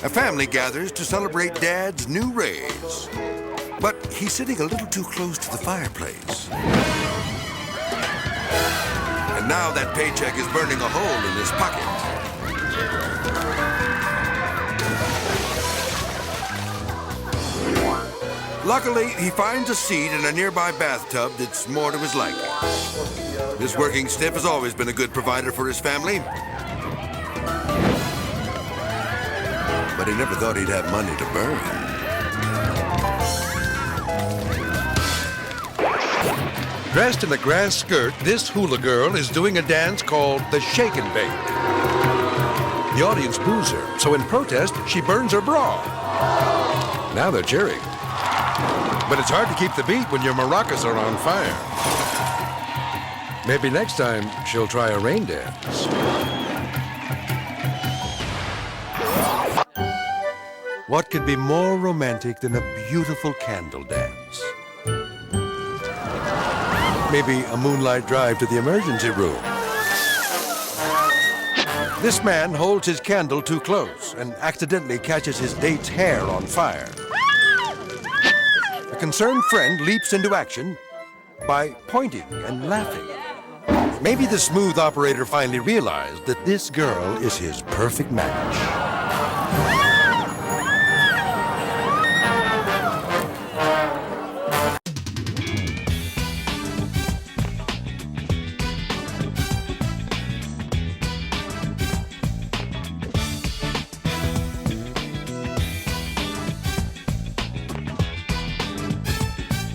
A family gathers to celebrate Dad's new raise. But he's sitting a little too close to the fireplace. And now that paycheck is burning a hole in his pocket. Luckily, he finds a seat in a nearby bathtub that's more to his liking. This working stiff has always been a good provider for his family. But he never thought he'd have money to burn. Dressed in a grass skirt, this hula girl is doing a dance called the shake and bake. The audience boos her, so in protest, she burns her bra. Now they're cheering. But it's hard to keep the beat when your maracas are on fire. Maybe next time she'll try a rain dance. What could be more romantic than a beautiful candle dance? Maybe a moonlight drive to the emergency room. This man holds his candle too close and accidentally catches his date's hair on fire. A concerned friend leaps into action by pointing and laughing. Maybe the smooth operator finally realized that this girl is his perfect match.